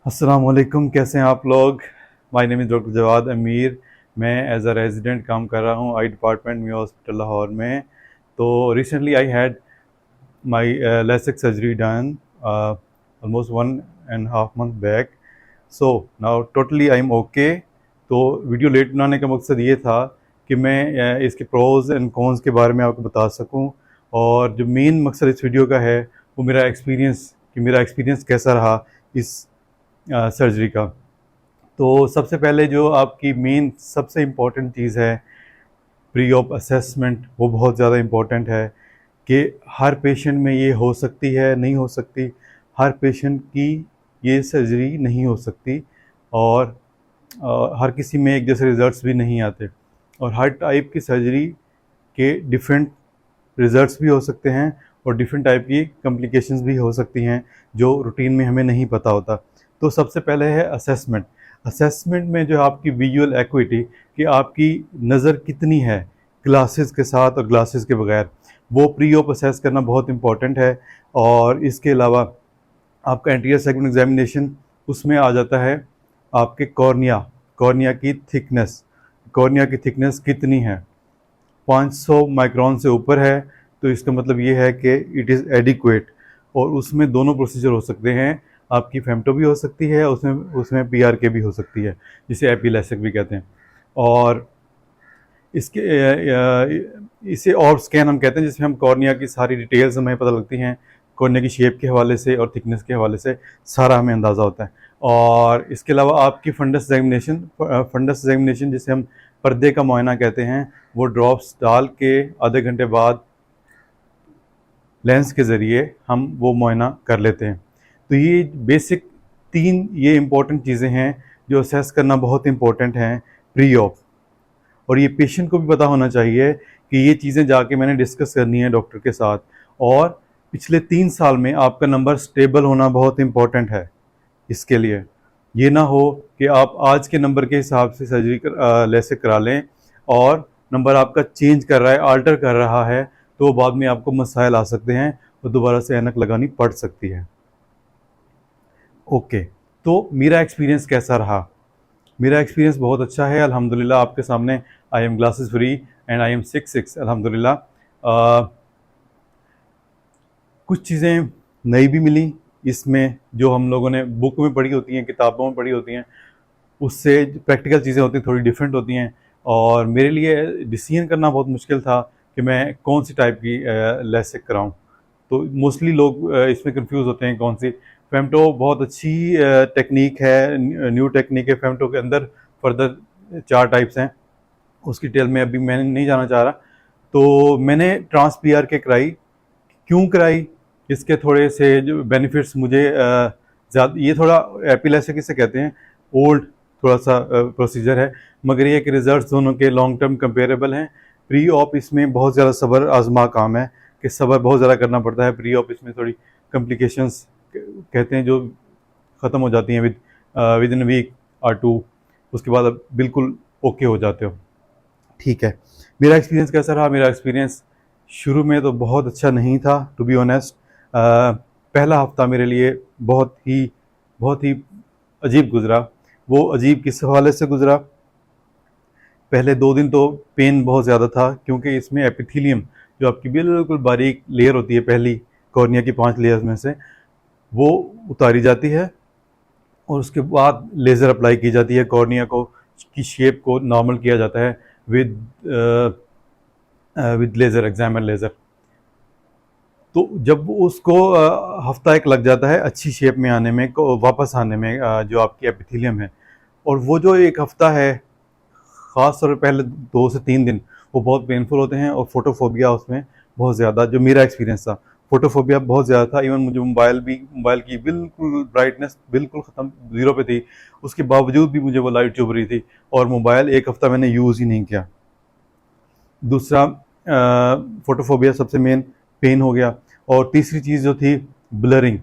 अस्सलामुअलैकुम, कैसे हैं आप लोग। My name is doctor Jawad Amir. मैं एज अ रेजिडेंट काम कर रहा हूँ आई डिपार्टमेंट में हॉस्पिटल लाहौर में। तो recently I had my LASIK surgery done almost 1.5 month बैक। So now totally I am okay. तो वीडियो लेट बनाने का मकसद ये था कि मैं इसके प्रोज एंड कॉन्स के बारे में आपको बता सकूं। और जो मेन मकसद इस वीडियो का है वो मेरा एक्सपीरियंस कैसा रहा इस सर्जरी का। तो सबसे पहले जो आपकी मेन सबसे इम्पॉर्टेंट चीज़ है प्री ऑप असेसमेंट, वो बहुत ज़्यादा इम्पॉर्टेंट है कि हर पेशेंट में ये हो सकती है, नहीं हो सकती। हर पेशेंट की ये सर्जरी नहीं हो सकती और हर किसी में एक जैसे रिजल्ट्स भी नहीं आते और हर टाइप की सर्जरी के डिफरेंट रिजल्ट्स भी हो सकते हैं और डिफरेंट टाइप की कॉम्प्लिकेशंस भी हो सकती हैं जो रूटीन में हमें नहीं पता होता। तो सबसे पहले है असेसमेंट। असेसमेंट में जो आपकी विजुअल एक्विटी, कि आपकी नज़र कितनी है ग्लासेस के साथ और ग्लासेस के बगैर, वो प्री ऑप असेस करना बहुत इंपॉर्टेंट है। और इसके अलावा आपका एंटीरियर सेगमेंट एग्जामिनेशन, उसमें आ जाता है आपके कॉर्निया की थिकनेस। कॉर्निया की थिकनेस कितनी है, 500 माइक्रोन से ऊपर है तो इसका मतलब ये है कि इट इज़ एडिक्वेट। और उसमें दोनों प्रोसीजर हो सकते हैं, आपकी फेमटो भी हो सकती है, उसमें उसमें PRK भी हो सकती है, जिसे एपीलेसिक भी कहते हैं। और इसके इसे ऑर्ब स्कैन हम कहते हैं, जिसमें हम कॉर्निया की सारी डिटेल्स हमें पता लगती हैं। कॉर्निया की शेप के हवाले से और थिकनेस के हवाले से सारा हमें अंदाज़ा होता है। और इसके अलावा आपकी फंडस एग्जामिनेशन जिसे हम पर्दे का मुआयना कहते हैं, वो ड्रॉप्स डाल के आधे घंटे बाद लेंस के ज़रिए हम वो मुआयना कर लेते हैं। तो ये बेसिक 3 ये इम्पॉर्टेंट चीज़ें हैं जो असेस करना बहुत इम्पॉर्टेंट हैं प्री ऑप। और ये पेशेंट को भी पता होना चाहिए कि ये चीज़ें जाके मैंने डिस्कस करनी है डॉक्टर के साथ। और पिछले 3 साल में आपका नंबर स्टेबल होना बहुत इम्पॉर्टेंट है इसके लिए। ये ना हो कि आप आज के नंबर के हिसाब से सर्जरी लेसिक करा लें और नंबर आपका चेंज कर रहा है, आल्टर कर रहा है, तो बाद में आपको मसाइल आ सकते हैं और दोबारा से ऐनक लगानी पड़ सकती है। ओके, तो मेरा एक्सपीरियंस कैसा रहा। मेरा एक्सपीरियंस बहुत अच्छा है अल्हम्दुलिल्लाह। आपके सामने I am glasses free and I am 6'6" अल्हम्दुलिल्लाह। कुछ चीज़ें नई भी मिली इसमें, जो हम लोगों ने बुक में पढ़ी होती हैं, किताबों में पढ़ी होती हैं, उससे प्रैक्टिकल चीज़ें होती हैं थोड़ी डिफरेंट होती हैं। और मेरे लिए डिसीजन करना बहुत मुश्किल था कि मैं कौन सी टाइप की लेसिक कराऊं। तो मोस्टली लोग इसमें कंफ्यूज होते हैं कौन सी। फेमटो बहुत अच्छी टेक्निक है, न्यू टेक्निक है फेमटो के अंदर। फर्दर 4 टाइप्स हैं, उसकी डिटेल में अभी मैं नहीं जाना चाह रहा। तो मैंने ट्रांस PRK कराई। क्यों कराई, इसके थोड़े से जो बेनिफिट्स मुझे ज़्यादा, ये थोड़ा एपिलेसिक इसे कहते हैं, ओल्ड थोड़ा सा प्रोसीजर है, मगर ये कि रिजल्ट्स दोनों के लॉन्ग टर्म कंपेरेबल हैं। प्री ऑप इसमें बहुत ज़्यादा सब्र आजमा काम है, कि सब्र बहुत ज़्यादा करना पड़ता है। प्री ऑप इसमें थोड़ी कॉम्प्लिकेशंस कहते हैं जो ख़त्म हो जाती हैं विद इन वीक और 2, उसके बाद अब बिल्कुल ओके हो जाते हो। ठीक है, मेरा एक्सपीरियंस कैसा रहा। मेरा एक्सपीरियंस शुरू में तो बहुत अच्छा नहीं था, टू बी ऑनेस्ट। पहला हफ्ता मेरे लिए बहुत ही अजीब गुजरा। वो अजीब किस हवाले से गुजरा, पहले 2 दिन तो पेन बहुत ज़्यादा था, क्योंकि इसमें एपिथेलियम, जो आपकी बिल्कुल बारीक लेयर होती है पहली कॉर्निया की 5 लेयर्स में से, वो उतारी जाती है और उसके बाद लेज़र अप्लाई की जाती है। कॉर्निया को की शेप को नॉर्मल किया जाता है विद लेज़र, एग्जामिनर लेज़र। तो जब उसको हफ्ता एक लग जाता है अच्छी शेप में आने में, वापस आने में, जो आपकी एपिथेलियम है। और वो जो एक हफ्ता है, ख़ास तौर पे पहले 2 से 3 दिन, वो बहुत पेनफुल होते हैं। और फोटोफोबिया उसमें बहुत ज़्यादा, जो मेरा एक्सपीरियंस था, फोटोफोबिया बहुत ज़्यादा था। इवन मुझे मोबाइल की बिल्कुल ब्राइटनेस बिल्कुल ख़त्म, 0 पे थी, उसके बावजूद भी मुझे वो लाइट चुभ रही थी। और मोबाइल 1 हफ्ता मैंने यूज़ ही नहीं किया। दूसरा फोटोफोबिया सबसे मेन पेन हो गया। और तीसरी चीज़ जो थी ब्लरिंग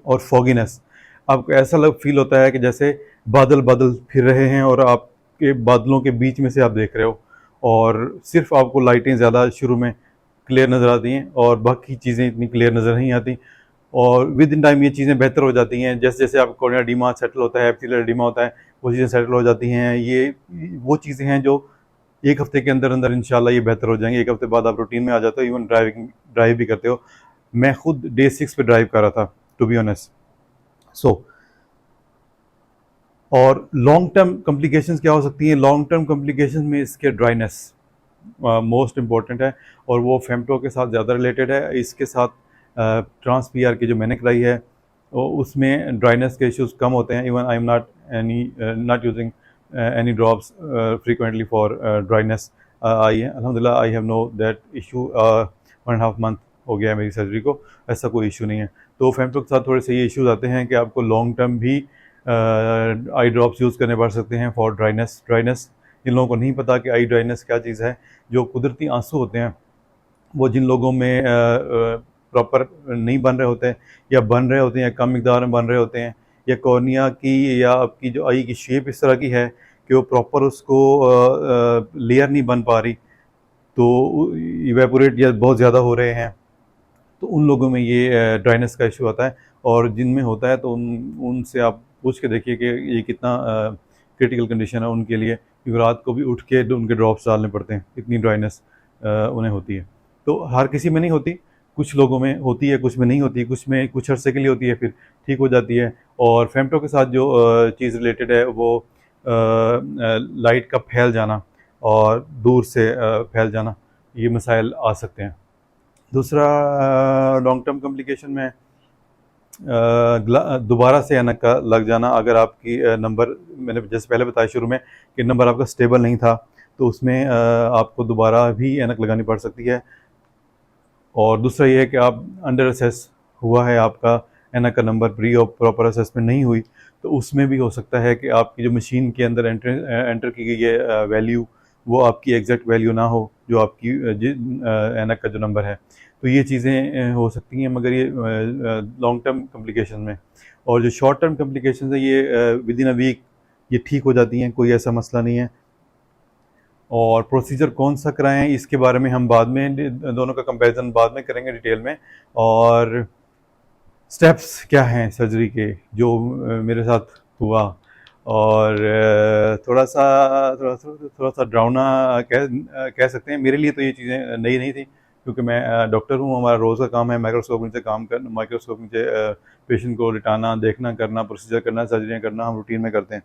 और फॉगिनेस। आपको ऐसा फील होता है कि जैसे बादल बादल फिर रहे हैं और आपके बादलों के बीच में से आप देख रहे हो, और सिर्फ आपको लाइटें ज़्यादा शुरू में क्लियर नज़र आती हैं और बाकी चीज़ें इतनी क्लियर नज़र नहीं आती। और विद इन टाइम ये चीज़ें बेहतर हो जाती हैं। जैसे जैसे आपका कॉर्निया एडिमा सेटल होता है, एपिथेलियल एडिमा होता है, वो चीज़ें सेटल हो जाती हैं। ये वो चीज़ें हैं जो एक हफ्ते के अंदर अंदर इंशाल्लाह ये बेहतर हो जाएंगे। एक हफ्ते बाद आप रूटीन में आ जाते हो, इवन ड्राइव भी करते हो। मैं खुद डे 6 पे ड्राइव कर रहा था, टू बी ऑनेस्ट। सो और लॉन्ग टर्म कॉम्प्लिकेशंस क्या हो सकती हैं? लॉन्ग टर्म कॉम्प्लिकेशंस में इसके ड्राइनेस मोस्ट इम्पॉर्टेंट है, और वो फेमटो के साथ ज़्यादा रिलेटेड है। इसके साथ ट्रांस पी आर की जो मैंने कराई है उसमें ड्राइनेस के इश्यूज कम होते हैं। Even I am not using any drops frequently for dryness. I अल्हम्दुलिल्लाह I have no that issue. 1.5 month हो गया है मेरी सर्जरी को, ऐसा कोई इशू नहीं है। तो फेमटो के साथ थोड़े से ये इश्यूज आते हैं कि आपको लॉन्ग टर्म भी आई ड्रॉप्स यूज़ करने पड़ सकते हैं फॉर ड्राइनेस। जिन लोगों को नहीं पता कि आई ड्राइनेस क्या चीज़ है, जो कुदरती आंसू होते हैं वो जिन लोगों में प्रॉपर नहीं बन रहे होते हैं, या बन रहे होते हैं या कम मिकदार में बन रहे होते हैं, या कॉर्निया की या आपकी जो आई की शेप इस तरह की है कि वो प्रॉपर उसको लेयर नहीं बन पा रही, तो इवेपोरेट या बहुत ज़्यादा हो रहे हैं, तो उन लोगों में ये ड्राइनेस का इशू आता है। और जिनमें होता है तो उनसे आप पूछ के देखिए कि ये कितना क्रिटिकल कंडीशन है उनके लिए, क्योंकि रात को भी उठ के उनके ड्रॉप्स डालने पड़ते हैं, इतनी ड्राइनेस उन्हें होती है। तो हर किसी में नहीं होती, कुछ लोगों में होती है, कुछ में नहीं होती, कुछ में कुछ अरसे के लिए होती है, फिर ठीक हो जाती है। और फेमटो के साथ जो चीज़ रिलेटेड है वो लाइट का फैल जाना और दूर से फैल जाना, ये मसाइल आ सकते हैं। दूसरा लॉन्ग टर्म कॉम्प्लिकेशन में दोबारा से ऐनक का लग जाना। अगर आपकी नंबर, मैंने जैसे पहले बताया शुरू में कि नंबर आपका स्टेबल नहीं था, तो उसमें आपको दोबारा भी ऐनक लगानी पड़ सकती है। और दूसरा ये है कि आप अंडर असेस हुआ है, आपका ऐनक का नंबर प्री और प्रॉपर असेसमेंट नहीं हुई, तो उसमें भी हो सकता है कि आपकी जो मशीन के अंदर एंटर की गई है वैल्यू, वो आपकी एग्जैक्ट वैल्यू ना हो जो आपकी ऐनक का जो नंबर है। तो ये चीज़ें हो सकती हैं, मगर ये लॉन्ग टर्म कॉम्प्लिकेशन में। और जो शॉर्ट टर्म कॉम्प्लिकेशन है ये विद इन अ वीक ये ठीक हो जाती हैं, कोई ऐसा मसला नहीं है। और प्रोसीजर कौन सा कराएं इसके बारे में हम बाद में दोनों का कंपैरिजन बाद में करेंगे डिटेल में। और स्टेप्स क्या हैं सर्जरी के, जो मेरे साथ हुआ। और थोड़ा सा ड्राउना कह सकते हैं। मेरे लिए तो ये चीज़ें नई नहीं थी, क्योंकि मैं डॉक्टर हूँ, हमारा रोज़ का काम है माइक्रोस्कोप नीचे काम कर, माइक्रोस्कोप नीचे पेशेंट को लिटाना, देखना, करना, प्रोसीजर करना, सर्जरियाँ करना हम रूटीन में करते हैं।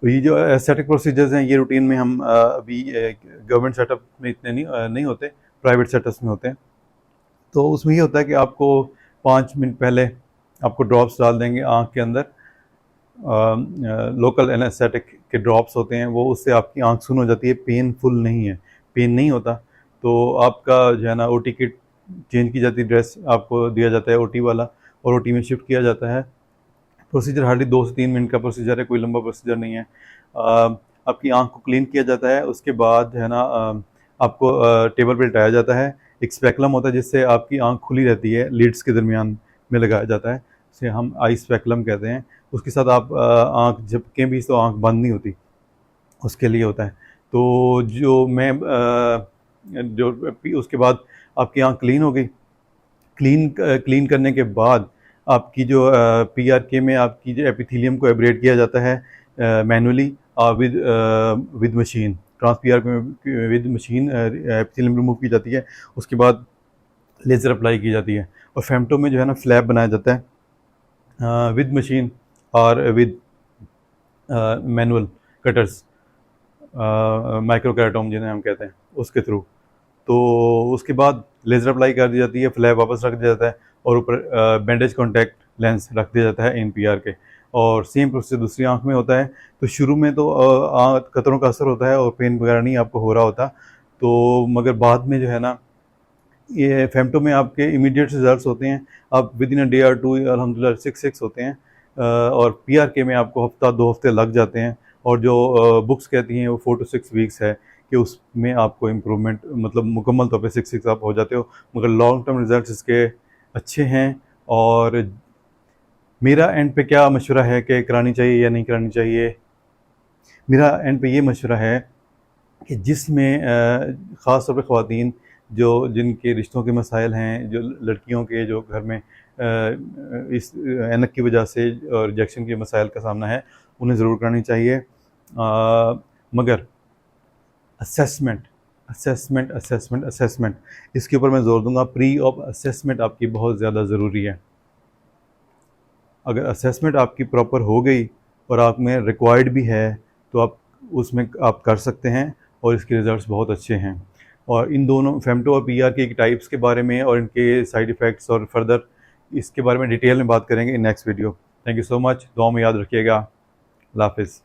तो ये जो एस्थेटिक प्रोसीजर्स हैं ये रूटीन में हम अभी गवर्नमेंट सेटअप में इतने नहीं होते, प्राइवेट सेटअप्स में होते हैं। तो उसमें ये होता है कि आपको 5 मिनट पहले आपको ड्रॉप्स डाल देंगे आँख के अंदर, लोकल एनेस्थेटिक के ड्रॉप्स होते हैं वो, उससे आपकी आँख सुन हो जाती है, पेनफुल नहीं है, पेन नहीं होता। तो आपका जो है ना ओटी किट चेंज की जाती है, ड्रेस आपको दिया जाता है ओटी वाला, और ओटी में शिफ्ट किया जाता है। प्रोसीजर हार्डली 2 से 3 मिनट का प्रोसीजर है, कोई लंबा प्रोसीजर नहीं है। आपकी आँख को क्लीन किया जाता है, उसके बाद है ना आपको टेबल पर लिटाया जाता है। एक स्पेकुलम होता है जिससे आपकी आँख खुली रहती है, लीड्स के दरमियान में लगाया जाता है, इसे हम आई स्पेकुलम कहते हैं। उसके साथ आप आँख झपकें भी तो आँख बंद नहीं होती, उसके लिए होता है। तो जो मैं जो उसके बाद आपकी आँख क्लीन हो गई। क्लीन करने के बाद आपकी जो पीआरके में आपकी जो एपिथेलियम को एब्रेड किया जाता है manually with machine, trans PRK में विद मशीन एपिथेलियम रिमूव की जाती है। उसके बाद लेज़र अप्लाई की जाती है, और फेमटो में जो है ना फ्लैप बनाया जाता है विद मशीन और विद मैनुअल कटर्स, माइक्रो कैराटोम जिन्हें हम कहते हैं, उसके थ्रू। तो उसके बाद लेज़र अप्लाई कर दी जाती है, फ्लैप वापस रख दिया जाता है, और ऊपर बैंडेज कॉन्टैक्ट लेंस रख दिया जाता है एनपीआर के। और सेम प्रोसेस दूसरी आंख में होता है। तो शुरू में तो कतरों का असर होता है और पेन वगैरह नहीं आपको हो रहा होता, तो मगर बाद में जो है ना ये फेमटो में आपके इमीडिएट रिजल्ट्स होते हैं। आप विद इन अ डे और टू अल्हम्दुलिल्लाह 6 होते हैं, और पीआरके में आपको हफ्ता 2 हफ्ते लग जाते हैं। और जो बुक्स कहती हैं वो 4 to 6 वीक्स है कि उसमें आपको इम्प्रूवमेंट, मतलब मुकम्मल तौर पे 6 आप हो जाते हो। मगर लॉन्ग टर्म रिजल्ट्स इसके अच्छे हैं। और मेरा एंड पे क्या मशवरा है कि करानी चाहिए या नहीं करानी चाहिए, मेरा एंड पे ये मशवरा है कि जिसमें ख़ास तौर पे ख़वातीन जो जिनके रिश्तों के मसाइल हैं, जो लड़कियों के जो घर में इस ऐनक की वजह से और रिजेक्शन के मसाइल का सामना है, उन्हें ज़रूर करनी चाहिए। मगर असेसमेंट असेसमेंट असेसमेंट असेसमेंट इसके ऊपर मैं ज़ोर दूंगा। प्री ऑफ असेसमेंट आपकी बहुत ज़्यादा ज़रूरी है। अगर असेसमेंट आपकी प्रॉपर हो गई और आप में रिक्वायर्ड भी है तो आप उसमें आप कर सकते हैं और इसके रिज़ल्ट्स बहुत अच्छे हैं। और इन दोनों फेमटो और पीआर के टाइप्स के बारे में और इनके साइड इफ़ेक्ट्स और फर्दर इसके बारे में डिटेल में बात करेंगे in next video. Thank you so much. दुआ में याद रखिएगा। अल्लाह हाफ़िज़।